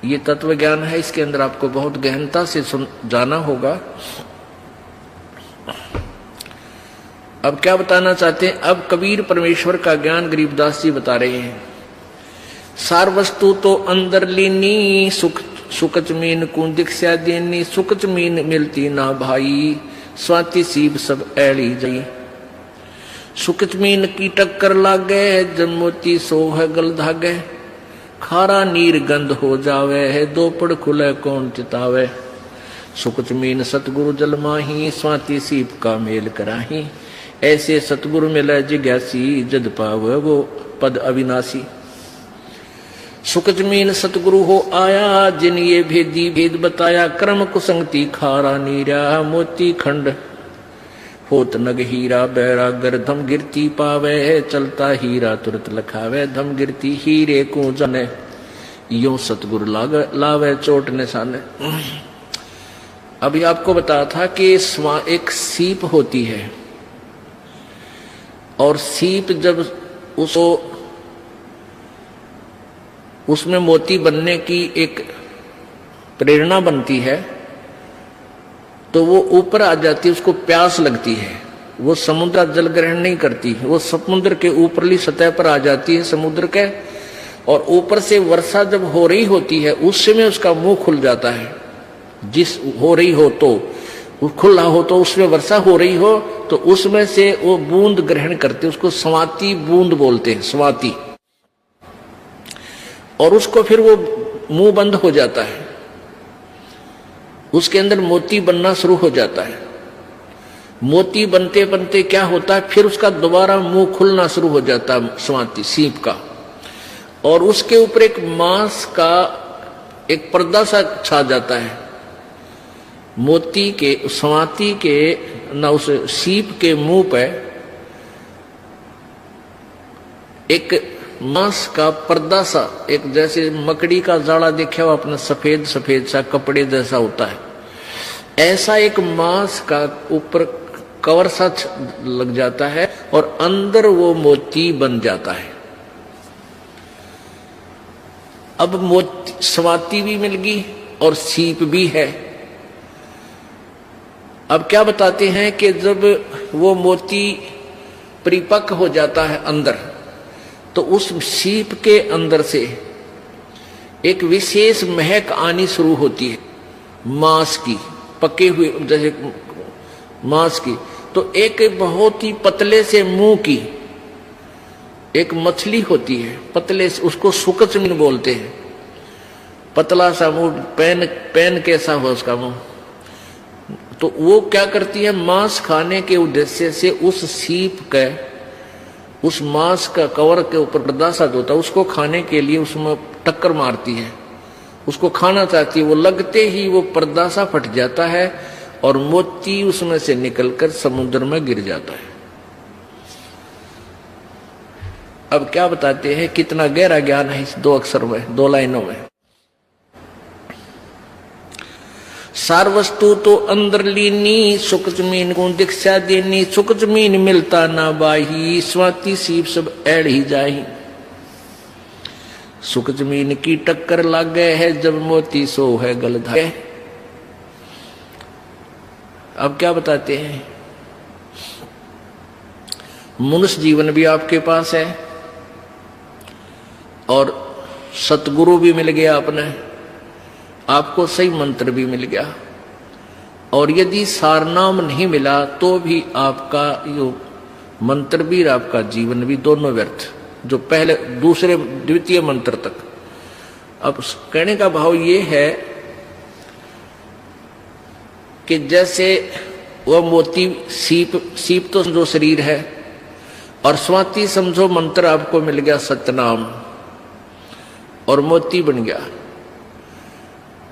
ये तत्व ज्ञान है, इसके अंदर आपको बहुत गहनता से जाना होगा। अब क्या बताना चाहते हैं? अब कबीर परमेश्वर का ज्ञान गरीबदास जी बता रहे हैं। सार वस्तु तो अंदर लीनी, सुख जमीन को दिखा देनी, सुख जमीन मिलती ना भाई, स्वाति सीब सब ऐड़ी जाई। सुख जमीन की टक्कर लागे, जमोती सो है गल धागे, खारा नीर गंध हो जावे है, दोपड़ खुले कौन चितावे। सुख जमीन सतगुरु जल माही, स्वाति सीप का मेल कराही, ऐसे सतगुरु मिले जिज्ञासी, जद पावे वो पद अविनाशी। सुख जमीन सतगुरु हो आया, जिन ये भेदी भेद बताया, क्रम कुसंगति खारा नीरा, मोती खंड होत नग हीरा, बैरागर धम गिरती पावे, चलता हीरा तुरत लखावे, धम गिरती हीरे को जाने, यो सतगुरु लावे चोट निशाने। अभी आपको बताया था कि एक सीप होती है, और सीप जब उसमें मोती बनने की एक प्रेरणा बनती है, तो वो ऊपर आ जाती है, उसको प्यास लगती है, वो समुद्र जल ग्रहण नहीं करती, वो समुद्र के ऊपरली सतह पर आ जाती है समुद्र के, और ऊपर से वर्षा जब हो रही होती है उस समय उसका मुंह खुल जाता है। जिस हो रही हो तो खुला हो, तो उसमें वर्षा हो रही हो तो उसमें से वो बूंद ग्रहण करते, उसको स्वाति बूंद बोलते हैं, स्वाति। और उसको फिर वो मुंह बंद हो जाता है, उसके अंदर मोती बनना शुरू हो जाता है। मोती बनते बनते क्या होता है, फिर उसका दोबारा मुंह खुलना शुरू हो जाता है स्वाति सीप का, और उसके ऊपर एक मांस का एक पर्दा सा छा जाता है। मोती के स्वाति के ना उस सीप के मुंह पे एक मांस का पर्दा सा, एक जैसे मकड़ी का जाड़ा देखा हुआ अपना सफेद सफेद सा कपड़े जैसा होता है, ऐसा एक मांस का ऊपर कवर सा लग जाता है, और अंदर वो मोती बन जाता है। अब मोती स्वाति भी मिल गई और सीप भी है। अब क्या बताते हैं कि जब वो मोती परिपक्व हो जाता है अंदर, तो उस सीप के अंदर से एक विशेष महक आनी शुरू होती है मांस की, पके हुए जैसे मांस की। तो एक बहुत ही पतले से मुंह की एक मछली होती है, पतले से, उसको सुकचमीन बोलते हैं, पतला सा मुंह, पैन कैसा हो उसका मुंह। तो वो क्या करती है, मांस खाने के उद्देश्य से उस सीप के, उस मांस का कवर के ऊपर पर्दा सा होता है, उसको खाने के लिए उसमें टक्कर मारती है, उसको खाना चाहती है। वो लगते ही वो पर्दा सा फट जाता है और मोती उसमें से निकलकर समुद्र में गिर जाता है। अब क्या बताते हैं, कितना गहरा ज्ञान है इस दो अक्षर में, दो लाइनों में। सार वस्तु तो अंदर लीनी, सुख जमीन को दिखा देनी, सुख जमीन मिलता ना बाही, स्वाति सीप सब ऐड़ ही जाही। सुख जमीन की टक्कर लागे है, जब मोती सो है गल धागे। अब क्या बताते हैं, मनुष्य जीवन भी आपके पास है और सतगुरु भी मिल गया आपने, आपको सही मंत्र भी मिल गया, और यदि सारनाम नहीं मिला तो भी आपका यो मंत्र भी, आपका जीवन भी, दोनों व्यर्थ, जो पहले दूसरे द्वितीय मंत्र तक। अब कहने का भाव ये है कि जैसे वह मोती सीप तो समझो शरीर है, और स्वाति समझो मंत्र आपको मिल गया सतनाम, और मोती बन गया।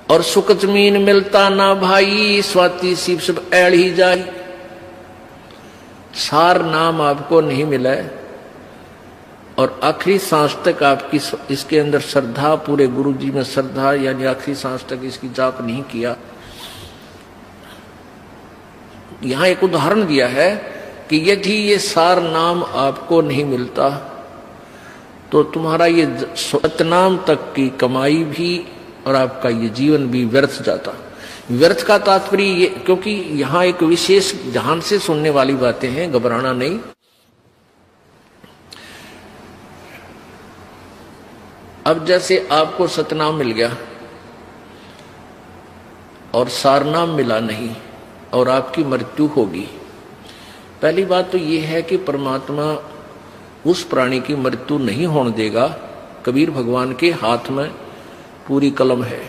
और सुख जमीन मिलता ना भाई, स्वाति सीप सब ऐड़ ही जाई। सार नाम आपको नहीं मिला है, और आखिरी सांस तक आपकी इसके अंदर श्रद्धा, पूरे गुरु जी में श्रद्धा, यानी आखिरी सांस तक इसकी जाप नहीं किया। यहां एक उदाहरण दिया है कि यदि ये सार नाम आपको नहीं मिलता तो तुम्हारा ये सतनाम तक की कमाई भी और आपका ये जीवन भी व्यर्थ जाता। व्यर्थ का तात्पर्य ये, क्योंकि यहां एक विशेष ध्यान से सुनने वाली बातें हैं, घबराना नहीं। अब जैसे आपको सतनाम मिल गया और सारनाम मिला नहीं और आपकी मृत्यु होगी। पहली बात तो यह है कि परमात्मा उस प्राणी की मृत्यु नहीं होने देगा। कबीर भगवान के हाथ में पूरी कलम है।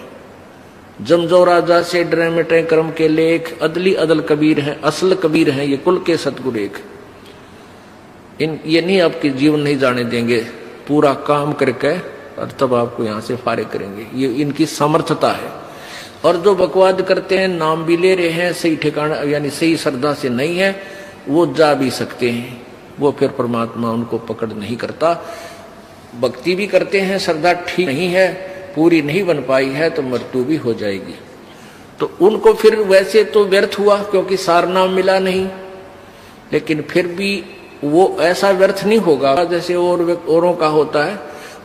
जमजो राजा से डरे मिटे कर्म के लेख, अदली अदल कबीर है, असल कबीर है ये कुल के सतगुरु एक। ये नहीं आपके जीवन नहीं जाने देंगे, पूरा काम करके और तब आपको यहां से फारिग करेंगे। ये इनकी समर्थता है। और जो बकवाद करते हैं, नाम भी ले रहे हैं, सही ठिकाना यानी सही श्रद्धा से नहीं है, वो जा भी सकते हैं, वो फिर परमात्मा उनको पकड़ नहीं करता। भक्ति भी करते हैं, श्रद्धा ठीक नहीं है, पूरी नहीं बन पाई है, तो मृत्यु भी हो जाएगी। तो उनको फिर वैसे तो व्यर्थ हुआ क्योंकि सारनाम मिला नहीं, लेकिन फिर भी वो ऐसा व्यर्थ नहीं होगा जैसे औरों का होता है।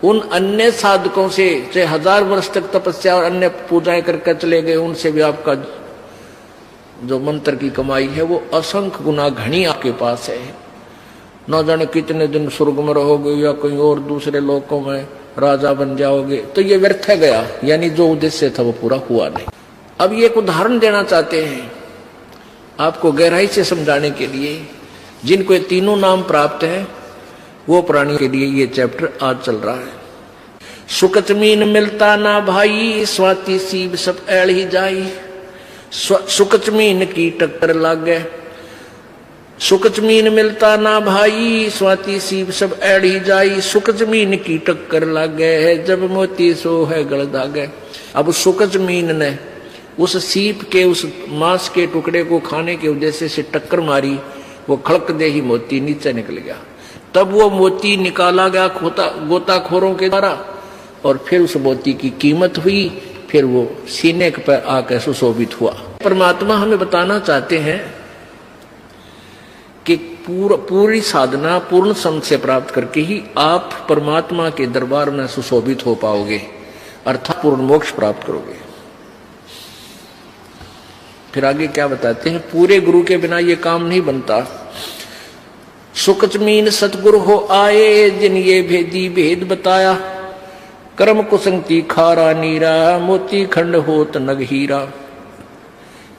उन अन्य साधकों से चाहे 1000 वर्ष तक तपस्या और अन्य पूजाएं करके चले गए, उनसे भी आपका जो मंत्र की कमाई है वो असंख्य गुना घनी आपके पास है। न जाने कितने दिन स्वर्ग में रहोगे या कहीं और दूसरे लोकों में राजा बन जाओगे, तो ये व्यर्थ है गया, यानी जो उद्देश्य था वो पूरा हुआ नहीं। अब ये एक उदाहरण देना चाहते हैं आपको गहराई से समझाने के लिए। जिनको ये तीनों नाम प्राप्त है वो प्राणी के लिए ये चैप्टर आज चल रहा है। सुकत मीन मिलता ना भाई, स्वाति सीब सब ऐड़ ही जाई। सुकत मीन की टक्कर लागे, सुकत मीन मिलता ना भाई, स्वाति सीब सब ऐड़ ही जाई। सुकत मीन की टक्कर लागे है, जब मोती सो है गल दागे। अब सुकत मीन ने उस सीप के उस मांस के टुकड़े को खाने के उद्देश्य से टक्कर मारी, वो खड़क दे ही मोती नीचे निकल गया। तब वो मोती निकाला गया गोताखोरों के द्वारा और फिर उस मोती की कीमत हुई, फिर वो सीने पर आकर सुशोभित हुआ। परमात्मा हमें बताना चाहते हैं कि पूरी साधना पूर्ण संग से प्राप्त करके ही आप परमात्मा के दरबार में सुशोभित हो पाओगे, अर्थात पूर्ण मोक्ष प्राप्त करोगे। फिर आगे क्या बताते हैं, पूरे गुरु के बिना ये काम नहीं बनता। सुकच मीन सतगुरु हो आए, जिन ये भेदी भेद बताया। कर्म कुसंगति खारा नीरा, मोती खंड होत नग हीरा।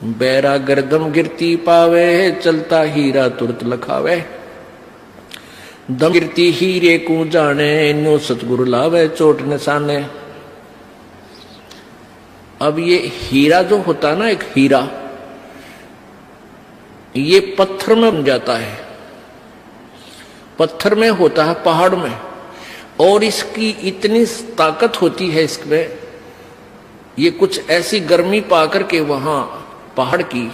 बैरा गर्दम गिरती पावे, चलता हीरा तुरत लखावे। दम गिरती हीरे को जाने, न्यो सतगुरु लावे चोट निशाने। अब ये हीरा जो होता ना, एक हीरा ये पत्थर में बन जाता है, पत्थर में होता है, पहाड़ में, और इसकी इतनी ताकत होती है इसमें, ये कुछ ऐसी गर्मी पाकर के वहां पहाड़ की,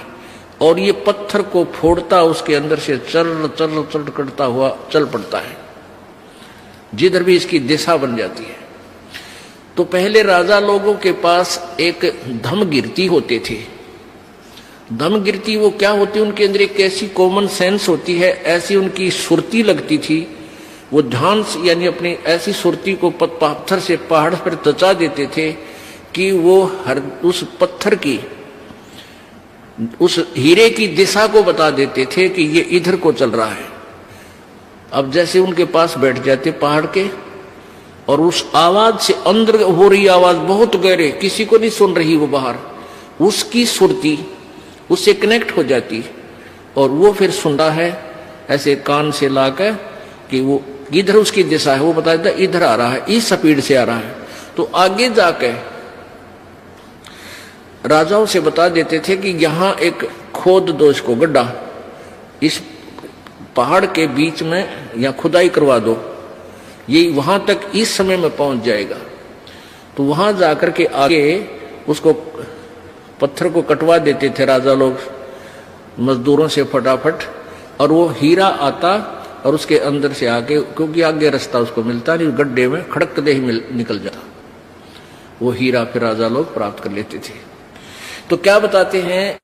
और ये पत्थर को फोड़ता उसके अंदर से चल चल चल करता हुआ चल पड़ता है, जिधर भी इसकी दिशा बन जाती है। तो पहले राजा लोगों के पास एक धम गिरती होते थे। धम गिरती वो क्या होती, उनके अंदर एक ऐसी कॉमन सेंस होती है, ऐसी उनकी सुरती लगती थी, वो ध्यान यानी अपनी ऐसी सुरती को पत्थर से पहाड़ पर तचा देते थे कि वो हर उस पत्थर की उस हीरे की दिशा को बता देते थे कि ये इधर को चल रहा है। अब जैसे उनके पास बैठ जाते पहाड़ के, और उस आवाज से अंदर हो रही आवाज बहुत गहरे, किसी को नहीं सुन रही वो बाहर, उसकी सुरती उससे कनेक्ट हो जाती, और वो फिर सुनता है ऐसे कान से लाकर कि वो इधर उसकी दिशा है, वो बता देता इधर आ रहा है, इस स्पीड से आ रहा है। तो आगे जाके राजाओं से बता देते थे कि यहां एक खोद दो, इसको गड्ढा इस पहाड़ के बीच में या खुदाई करवा दो, ये वहां तक इस समय में पहुंच जाएगा। तो वहां जाकर के आगे उसको पत्थर को कटवा देते थे राजा लोग मजदूरों से फटाफट, और वो हीरा आता और उसके अंदर से आके, क्योंकि आगे रास्ता उसको मिलता नहीं, गड्ढे में खड़क दे ही निकल जाता, वो हीरा फिर राजा लोग प्राप्त कर लेते थे। तो क्या बताते हैं